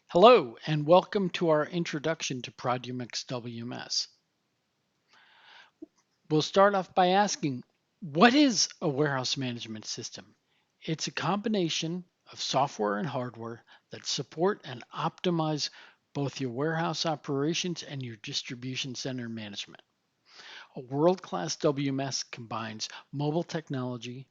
Hello, and welcome to our introduction to Produmex WMS. We'll start off by asking, what is a warehouse management system? It's a combination of software and hardware that support and optimize both your warehouse operations and your distribution center management. A world-class WMS combines mobile technology,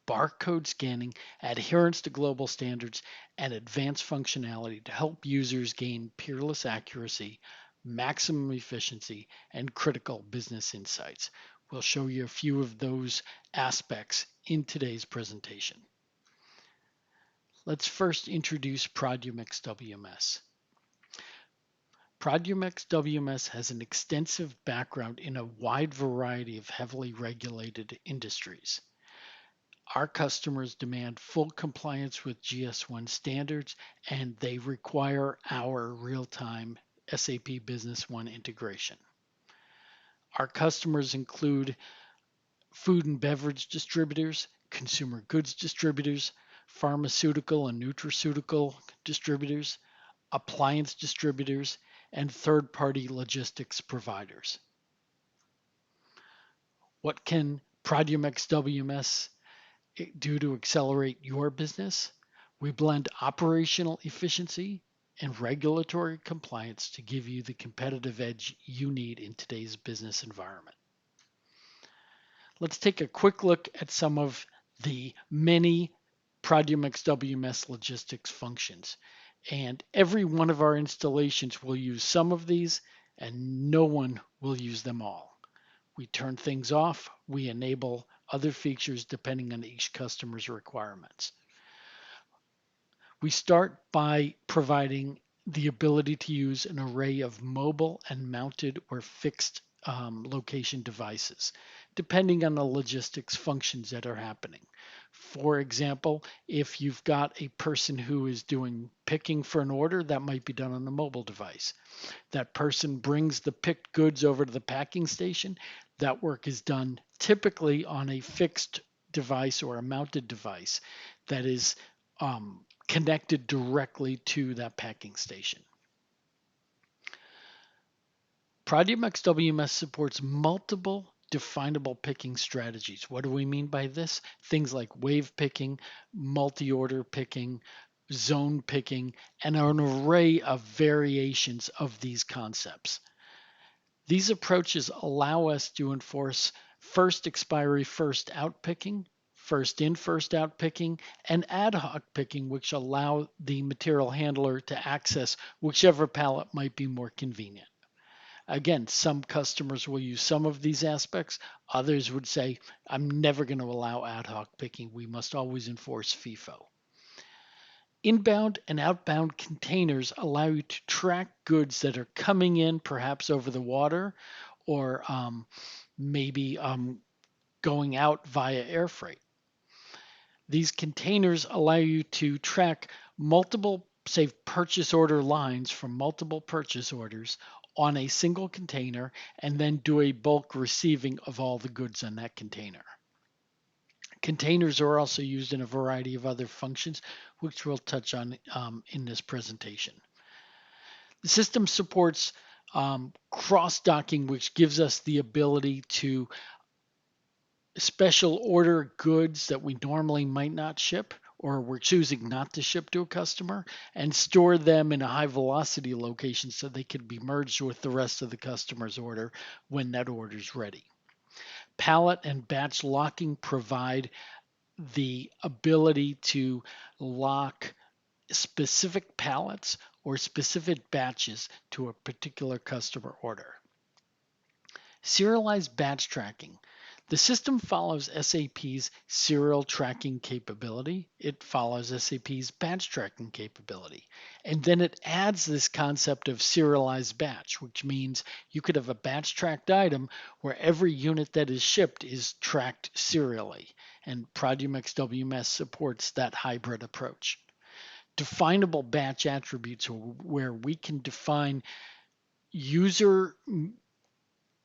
barcode scanning, adherence to global standards, and advanced functionality to help users gain peerless accuracy, maximum efficiency, and critical business insights. We'll show you a few of those aspects in today's presentation. Let's first introduce Produmex WMS. Produmex WMS has an extensive background in a wide variety of heavily regulated industries. Our customers demand full compliance with GS1 standards, and they require our real-time SAP Business One integration. Our customers include food and beverage distributors, consumer goods distributors, pharmaceutical and nutraceutical distributors, appliance distributors, and third-party logistics providers. What can Produmex WMS do to accelerate your business? We blend operational efficiency and regulatory compliance to give you the competitive edge you need in today's business environment. Let's take a quick look at some of the many Produmex WMS logistics functions. And every one of our installations will use some of these, and no one will use them all. We turn things off, we enable other features depending on each customer's requirements. We start by providing the ability to use an array of mobile and mounted or fixed location devices, depending on the logistics functions that are happening. For example, if you've got a person who is doing picking for an order, that might be done on a mobile device. That person brings the picked goods over to the packing station. That work is done typically on a fixed device or a mounted device that is connected directly to that packing station. Produmex WMS supports multiple definable picking strategies. What do we mean by this? Things like wave picking, multi-order picking, zone picking, and an array of variations of these concepts. These approaches allow us to enforce first expiry, first out picking, first in, first out picking, and ad hoc picking, which allow the material handler to access whichever pallet might be more convenient. Again, some customers will use some of these aspects. Others would say, I'm never going to allow ad hoc picking. We must always enforce FIFO. Inbound and outbound containers allow you to track goods that are coming in perhaps over the water or maybe going out via air freight. These containers allow you to track multiple, say, purchase order lines from multiple purchase orders on a single container and then do a bulk receiving of all the goods on that container. Containers are also used in a variety of other functions, which we'll touch on in this presentation. The system supports cross-docking, which gives us the ability to special order goods that we normally might not ship or we're choosing not to ship to a customer and store them in a high velocity location so they can be merged with the rest of the customer's order when that order is ready. Pallet and batch locking provide the ability to lock specific pallets or specific batches to a particular customer order. Serialized batch tracking. The system follows SAP's serial tracking capability. It follows SAP's batch tracking capability. And then it adds this concept of serialized batch, which means you could have a batch tracked item where every unit that is shipped is tracked serially. And Produmex WMS supports that hybrid approach. Definable batch attributes, where we can define user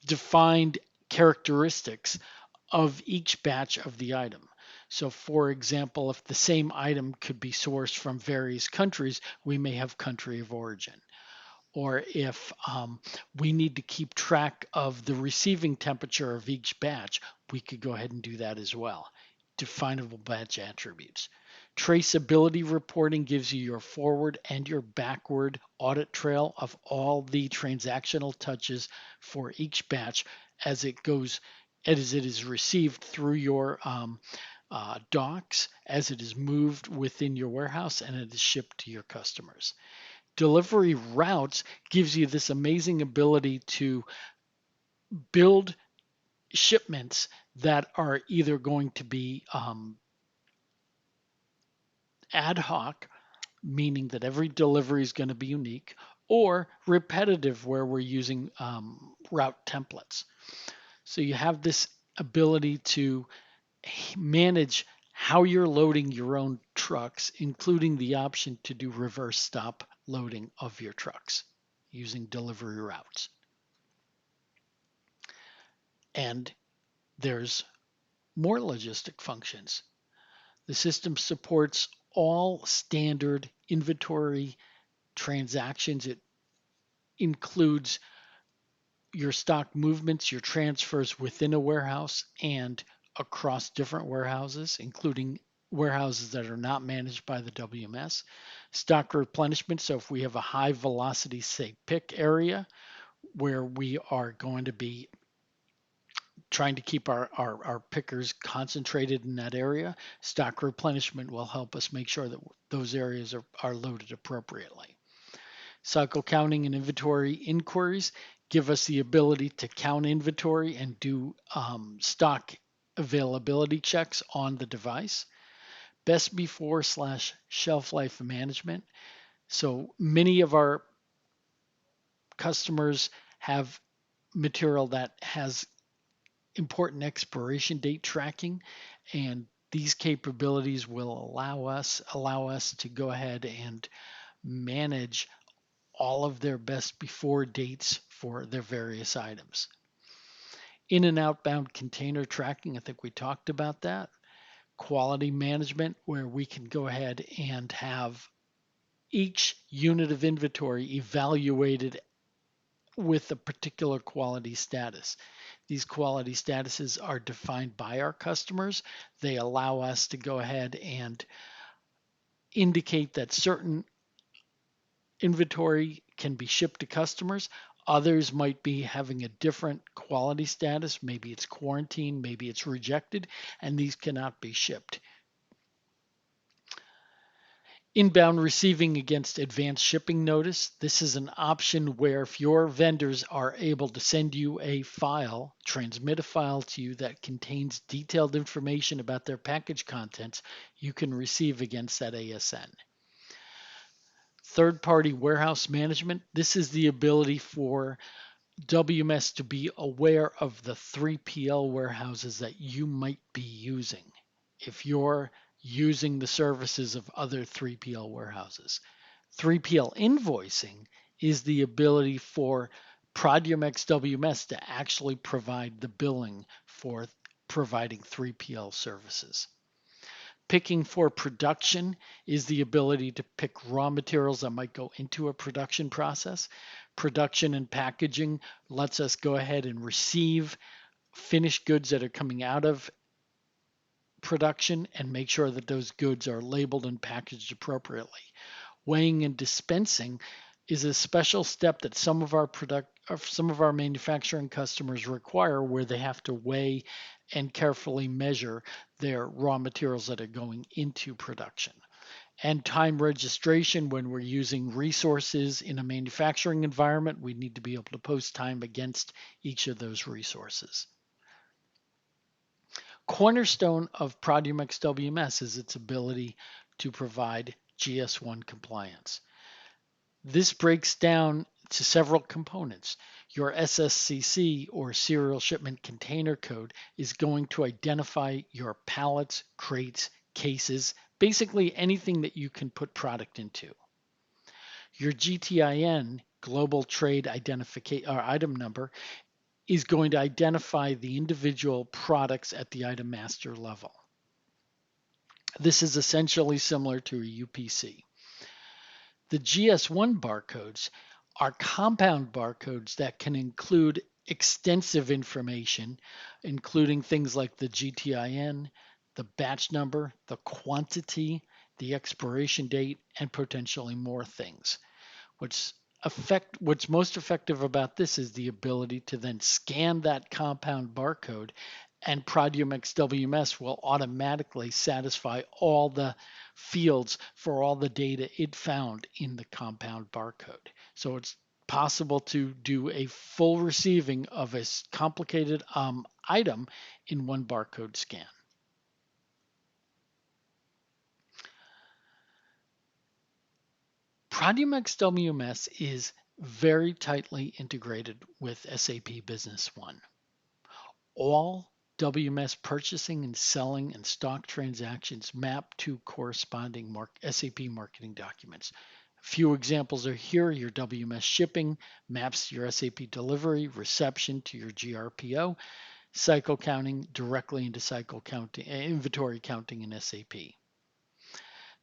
defined characteristics of each batch of the item. So for example, if the same item could be sourced from various countries, we may have country of origin. Or if we need to keep track of the receiving temperature of each batch, we could go ahead and do that as well. Definable batch attributes. Traceability reporting gives you your forward and your backward audit trail of all the transactional touches for each batch as it goes, as it is received through your docks, as it is moved within your warehouse, and it is shipped to your customers. Delivery routes gives you this amazing ability to build shipments that are either going to be ad hoc, meaning that every delivery is going to be unique, or repetitive, where we're using route templates. So you have this ability to manage how you're loading your own trucks, including the option to do reverse stop loading of your trucks using delivery routes. And there's more logistic functions. The system supports all standard inventory transactions. It includes your stock movements, your transfers within a warehouse and across different warehouses, including warehouses that are not managed by the WMS. Stock replenishment. So if we have a high velocity, say, pick area where we are going to be trying to keep our pickers concentrated in that area, stock replenishment will help us make sure that those areas are loaded appropriately. Cycle counting and inventory inquiries give us the ability to count inventory and do stock availability checks on the device. Best before / shelf life management. So many of our customers have material that has important expiration date tracking, and these capabilities will allow us to go ahead and manage all of their best before dates for their various items. In and outbound container tracking, I think we talked about that. Quality management, where we can go ahead and have each unit of inventory evaluated with a particular quality status. These quality statuses are defined by our customers. They allow us to go ahead and indicate that certain inventory can be shipped to customers. Others might be having a different quality status. Maybe it's quarantined, maybe it's rejected, and these cannot be shipped. Inbound receiving against advanced shipping notice. This is an option where if your vendors are able to send you a file, transmit a file to you that contains detailed information about their package contents, you can receive against that ASN. Third-party warehouse management. This is the ability for WMS to be aware of the 3PL warehouses that you might be using if you're using the services of other 3PL warehouses. 3PL invoicing is the ability for Produmex WMS to actually provide the billing for providing 3PL services. Picking for production is the ability to pick raw materials that might go into a production process. Production and packaging lets us go ahead and receive finished goods that are coming out of production and make sure that those goods are labeled and packaged appropriately. Weighing and dispensing is a special step that some of our manufacturing customers require, where they have to weigh and carefully measure their raw materials that are going into production. And time registration, when we're using resources in a manufacturing environment, we need to be able to post time against each of those resources. Cornerstone of Produmex WMS is its ability to provide GS1 compliance. This breaks down to several components. Your SSCC, or serial shipment container code, is going to identify your pallets, crates, cases, basically anything that you can put product into. Your GTIN, global trade identification or item number, is going to identify the individual products at the item master level. This is essentially similar to a UPC. The GS1 barcodes are compound barcodes that can include extensive information, including things like the GTIN, the batch number, the quantity, the expiration date, and potentially more things. What's most effective about this is the ability to then scan that compound barcode, and Produmex WMS will automatically satisfy all the fields for all the data it found in the compound barcode. So it's possible to do a full receiving of a complicated item in one barcode scan. Produmex WMS is very tightly integrated with SAP Business One. All WMS purchasing and selling and stock transactions map to corresponding SAP marketing documents. A few examples are here. Your WMS shipping maps to your SAP delivery, reception to your GRPO, cycle counting directly into cycle counting, inventory counting in SAP.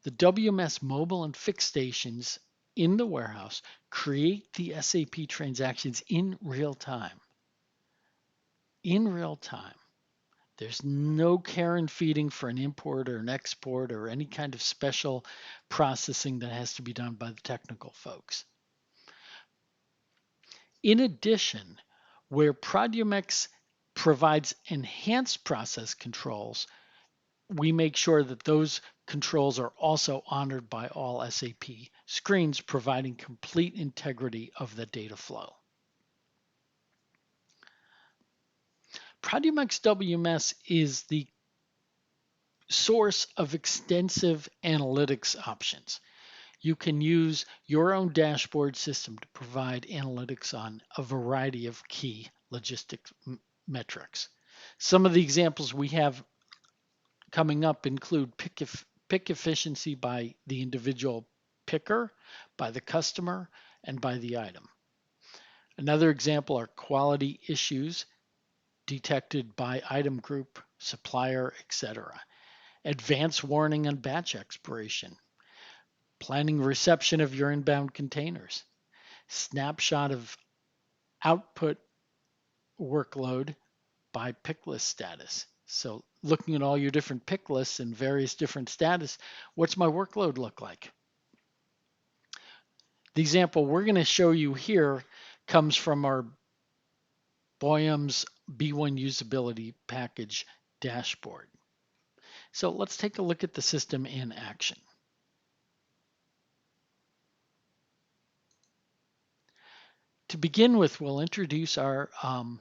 The WMS mobile and fixed stations in the warehouse create the SAP transactions in real time. In real time. There's no care and feeding for an import or an export or any kind of special processing that has to be done by the technical folks. In addition, where Produmex provides enhanced process controls, we make sure that those controls are also honored by all SAP screens, providing complete integrity of the data flow. Produmex WMS is the source of extensive analytics options. You can use your own dashboard system to provide analytics on a variety of key logistics metrics. Some of the examples we have coming up include pick efficiency by the individual picker, by the customer, and by the item. Another example are quality issues detected by item group, supplier, etc. Advance warning on batch expiration, planning reception of your inbound containers, snapshot of output workload by pick list status. So looking at all your different pick lists and various different status, what's my workload look like? The example we're going to show you here comes from our Boyum's B1 Usability package dashboard. So let's take a look at the system in action. To begin with, we'll introduce our B1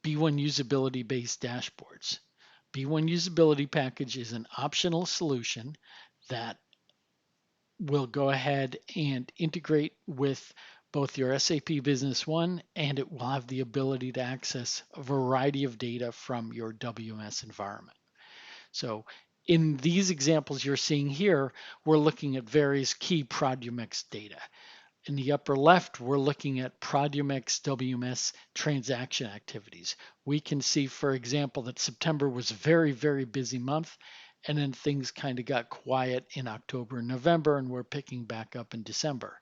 usability based dashboards. B1 usability package is an optional solution that will go ahead and integrate with both your SAP Business One, and it will have the ability to access a variety of data from your WMS environment. So in these examples you're seeing here, we're looking at various key Produmex data. In the upper left, we're looking at Produmex WMS transaction activities. We can see, for example, that September was a very, very busy month, and then things kind of got quiet in October and November, and we're picking back up in December.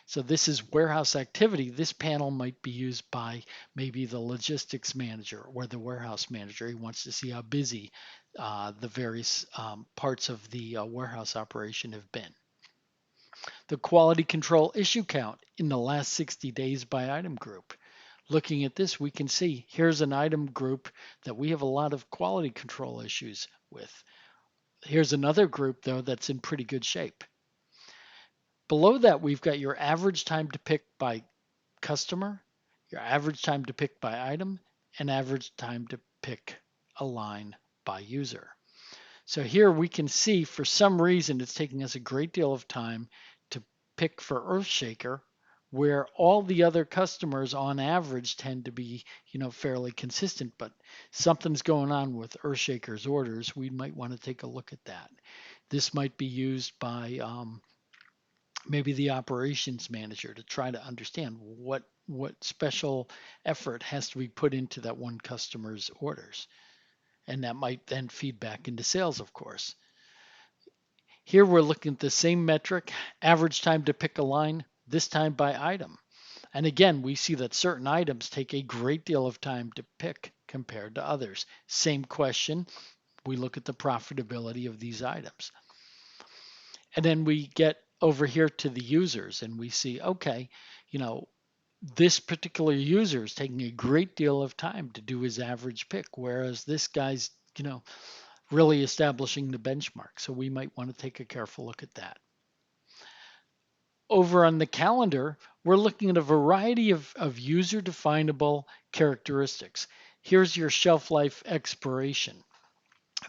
So this is warehouse activity. This panel might be used by maybe the logistics manager or the warehouse manager. He wants to see how busy the various parts of the warehouse operation have been. The quality control issue count in the last 60 days by item group. Looking at this, we can see here's an item group that we have a lot of quality control issues with. Here's another group, though, that's in pretty good shape. Below that, we've got your average time to pick by customer, your average time to pick by item, and average time to pick a line by user. So here we can see for some reason it's taking us a great deal of time to pick for Earthshaker, where all the other customers on average tend to be, fairly consistent, but something's going on with Earthshaker's orders. We might want to take a look at that. This might be used by maybe the operations manager to try to understand what special effort has to be put into that one customer's orders. And that might then feed back into sales, of course. Here we're looking at the same metric, average time to pick a line, this time by item. And again, we see that certain items take a great deal of time to pick compared to others. Same question, we look at the profitability of these items. And then we get over here to the users and we see, okay, you know, this particular user is taking a great deal of time to do his average pick, whereas this guy's, really establishing the benchmark. So we might want to take a careful look at that. Over on the calendar, we're looking at a variety of user definable characteristics. Here's your shelf life expiration.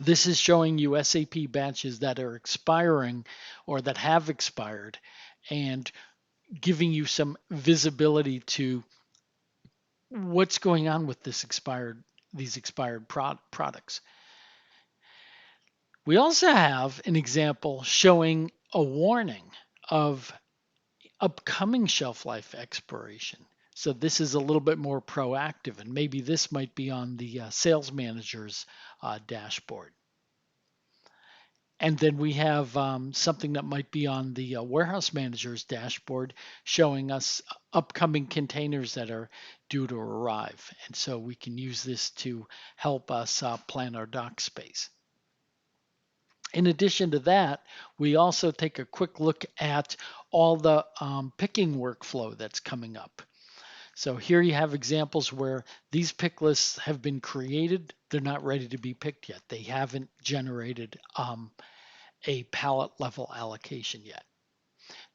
This is showing you SAP batches that are expiring or that have expired and giving you some visibility to what's going on with these expired products. We also have an example showing a warning of upcoming shelf life expiration. So this is a little bit more proactive, and maybe this might be on the sales manager's dashboard. And then we have something that might be on the warehouse manager's dashboard showing us upcoming containers that are due to arrive. And so we can use this to help us plan our dock space. In addition to that, we also take a quick look at all the picking workflow that's coming up. So here you have examples where these pick lists have been created. They're not ready to be picked yet. They haven't generated a pallet level allocation yet.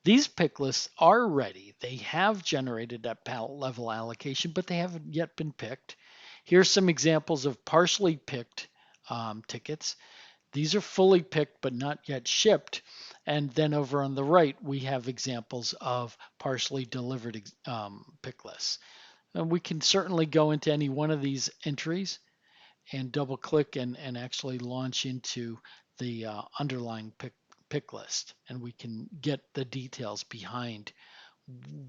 These pick lists are ready. They have generated that pallet level allocation, but they haven't yet been picked. Here's some examples of partially picked tickets. These are fully picked but not yet shipped. And then over on the right, we have examples of partially delivered pick lists. And we can certainly go into any one of these entries and double click and actually launch into the underlying pick list. And we can get the details behind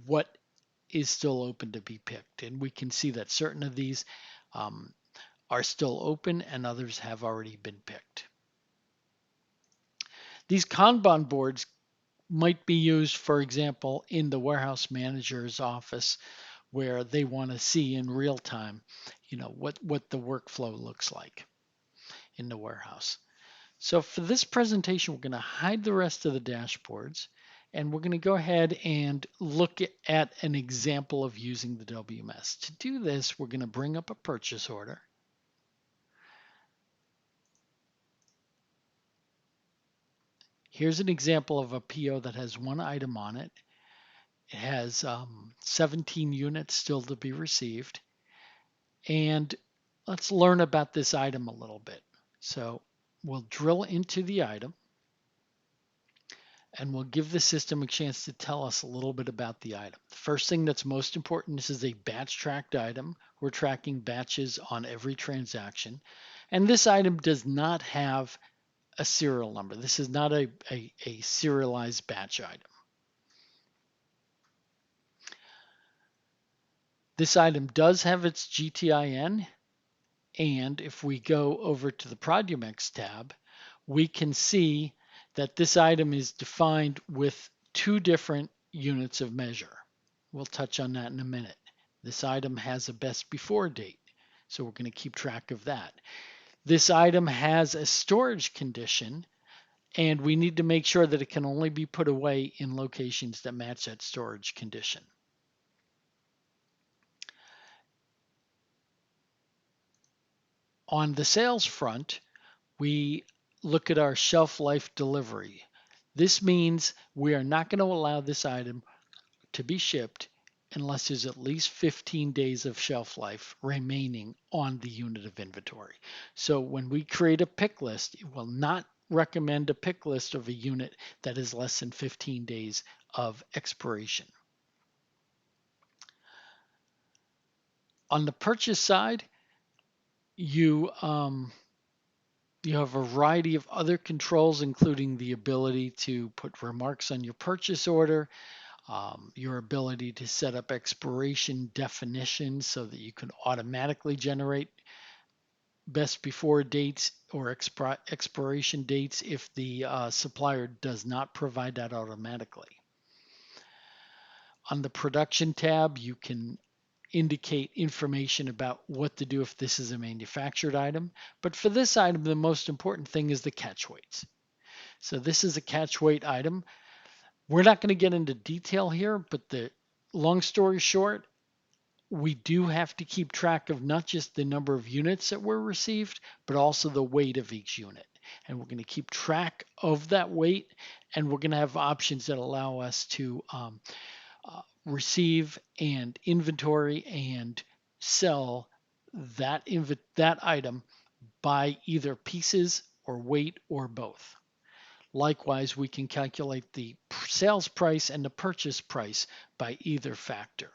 what is still open to be picked. And we can see that certain of these are still open and others have already been picked. These Kanban boards might be used, for example, in the warehouse manager's office where they want to see in real time, what the workflow looks like in the warehouse. So for this presentation, we're going to hide the rest of the dashboards and we're going to go ahead and look at an example of using the WMS. To do this, we're going to bring up a purchase order. Here's an example of a PO that has one item on it. It has 17 units still to be received. And let's learn about this item a little bit. So we'll drill into the item and we'll give the system a chance to tell us a little bit about the item. The first thing that's most important, this is a batch tracked item. We're tracking batches on every transaction. And this item does not have a serial number. This is not a serialized batch item. This item does have its GTIN, and if we go over to the Produmex tab, we can see that this item is defined with two different units of measure. We'll touch on that in a minute. This item has a best before date, so we're going to keep track of that. This item has a storage condition, and we need to make sure that it can only be put away in locations that match that storage condition. On the sales front, we look at our shelf life delivery. This means we are not going to allow this item to be shipped unless there's at least 15 days of shelf life remaining on the unit of inventory. So when we create a pick list, it will not recommend a pick list of a unit that is less than 15 days of expiration. On the purchase side, you have a variety of other controls, including the ability to put remarks on your purchase order, your ability to set up expiration definitions so that you can automatically generate best before dates or expiration dates if the supplier does not provide that automatically. On the production tab, you can indicate information about what to do if this is a manufactured item. But for this item, the most important thing is the catch weights. So this is a catch weight item. We're not going to get into detail here, but the long story short, we do have to keep track of not just the number of units that were received, but also the weight of each unit. And we're going to keep track of that weight, and we're going to have options that allow us to receive and inventory and sell that item by either pieces or weight or both. Likewise, we can calculate the sales price and the purchase price by either factor.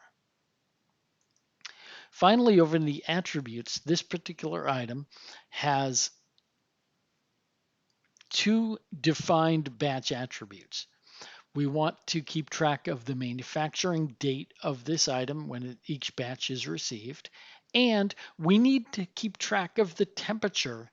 Finally, over in the attributes, this particular item has two defined batch attributes. We want to keep track of the manufacturing date of this item when each batch is received, and we need to keep track of the temperature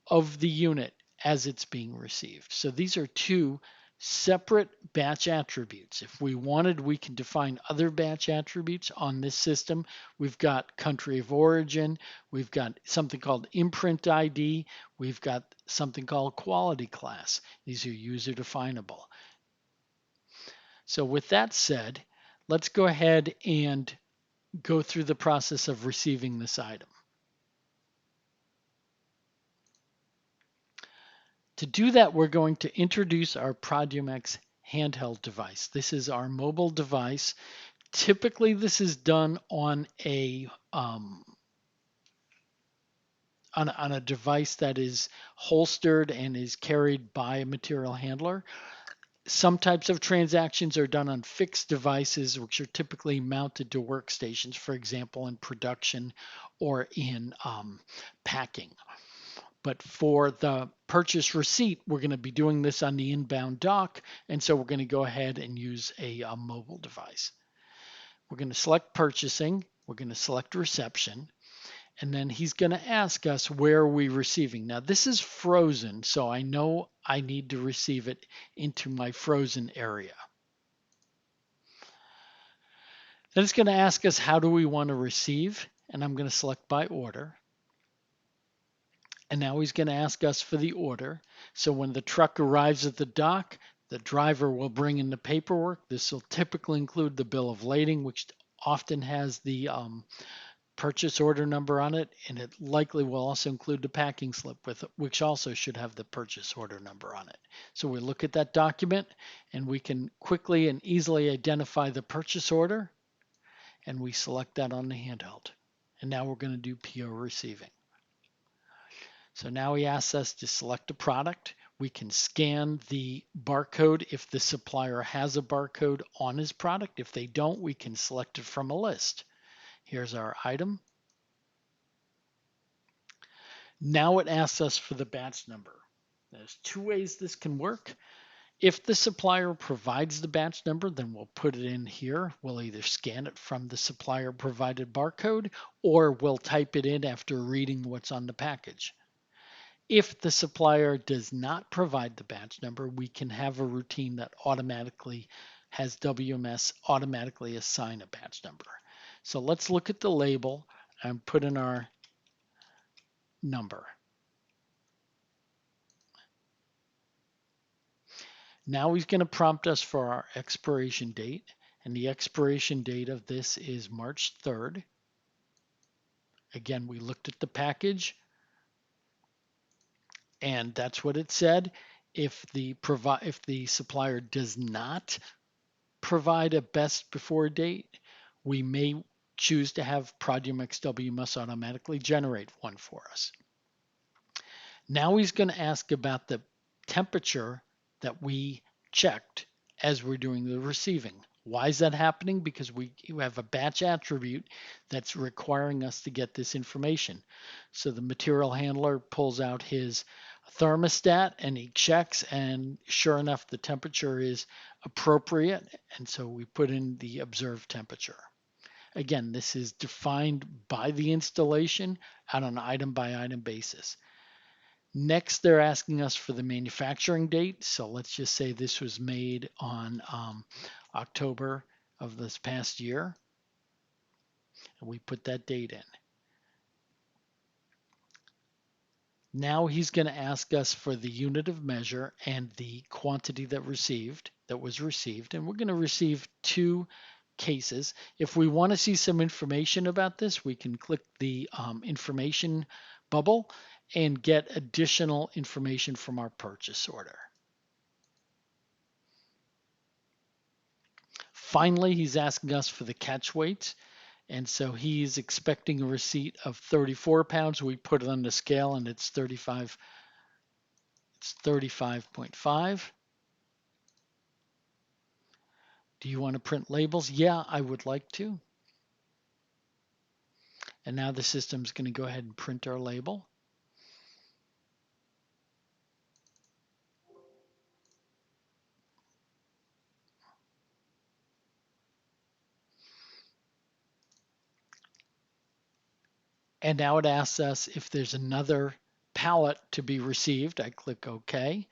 of the unit as it's being received. So these are two separate batch attributes. If we wanted, we can define other batch attributes on this system. We've got country of origin, we've got something called imprint ID, we've got something called quality class. These are user definable. So with that said, let's go ahead and go through the process of receiving this item. To do that, we're going to introduce our Produmex handheld device. This is our mobile device. Typically, this is done on a device that is holstered and is carried by a material handler. Some types of transactions are done on fixed devices, which are typically mounted to workstations, for example, in production or in packing. But for the purchase receipt, we're going to be doing this on the inbound dock, and so we're going to go ahead and use a mobile device. We're going to select purchasing, we're going to select reception, and then he's going to ask us where are we receiving. Now this is frozen, so I know I need to receive it into my frozen area. Then it's going to ask us how do we want to receive, and I'm going to select by order. And now he's going to ask us for the order. So when the truck arrives at the dock, the driver will bring in the paperwork. This will typically include the bill of lading, which often has the purchase order number on it, and it likely will also include the packing slip with it, which also should have the purchase order number on it. So we look at that document and we can quickly and easily identify the purchase order, and we select that on the handheld. And now we're going to do PO receiving. So now he asks us to select a product. We can scan the barcode if the supplier has a barcode on his product. If they don't, we can select it from a list. Here's our item. Now it asks us for the batch number. There's two ways this can work. If the supplier provides the batch number, then we'll put it in here. We'll either scan it from the supplier provided barcode, or we'll type it in after reading what's on the package. If the supplier does not provide the batch number, we can have a routine that automatically has WMS automatically assign a batch number. So let's look at the label and put in our number. Now he's going to prompt us for our expiration date, and the expiration date of this is March 3rd. Again, we looked at the package, and that's what it said. If the supplier does not provide a best before date, we may choose to have Produmex WMS automatically generate one for us. Now he's going to ask about the temperature that we checked as we're doing the receiving. Why is that happening? Because we have a batch attribute that's requiring us to get this information. So the material handler pulls out his thermostat and he checks, and sure enough, the temperature is appropriate. And so we put in the observed temperature. Again, this is defined by the installation on an item by item basis. Next, they're asking us for the manufacturing date. So let's just say this was made on October of this past year. And we put that date in. Now he's going to ask us for the unit of measure and the quantity that was received, and we're going to receive 2 cases. If we want to see some information about this, we can click the information bubble and get additional information from our purchase order. Finally, he's asking us for the catch weights. And so he's expecting a receipt of 34 pounds. We put it on the scale and it's 35. It's 35.5. Do you want to print labels? Yeah, I would like to. And now the system's going to go ahead and print our label. And now it asks us if there's another pallet to be received. I click OK.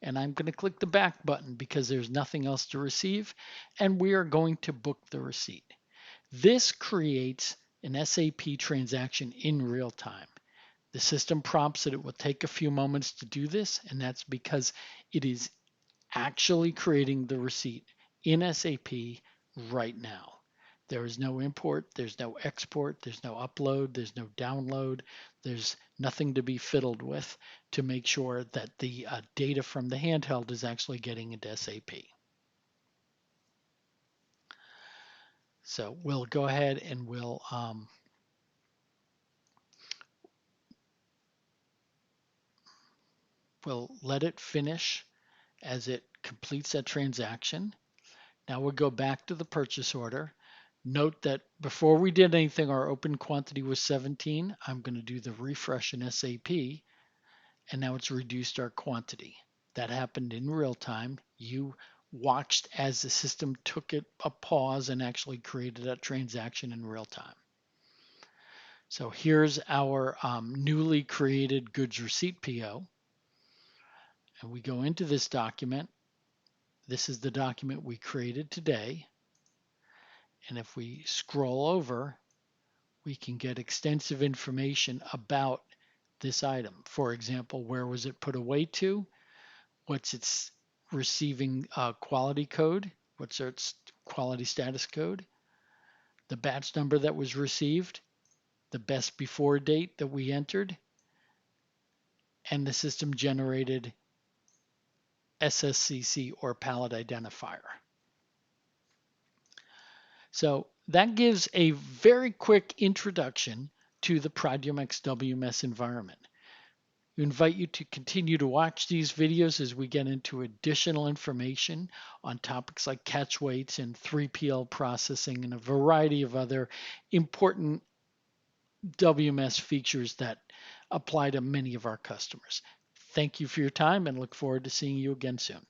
And I'm going to click the back button because there's nothing else to receive. And we are going to book the receipt. This creates an SAP transaction in real time. The system prompts that it will take a few moments to do this, and that's because it is actually creating the receipt in SAP right now. There is no import, there's no export, there's no upload, there's no download, there's nothing to be fiddled with to make sure that the data from the handheld is actually getting into SAP. So we'll go ahead and we'll let it finish as it completes that transaction. Now we'll go back to the purchase order. Note that before we did anything, our open quantity was 17. I'm going to do the refresh in SAP, and now it's reduced our quantity. That happened in real time. You watched as the system took a pause and actually created a transaction in real time. So here's our newly created goods receipt PO. And we go into this document. This is the document we created today. And if we scroll over, we can get extensive information about this item. For example, where was it put away to? What's its receiving quality code? What's its quality status code? The batch number that was received, the best before date that we entered, and the system generated SSCC or pallet identifier. So that gives a very quick introduction to the Produmex WMS environment. We invite you to continue to watch these videos as we get into additional information on topics like catch weights and 3PL processing and a variety of other important WMS features that apply to many of our customers. Thank you for your time and look forward to seeing you again soon.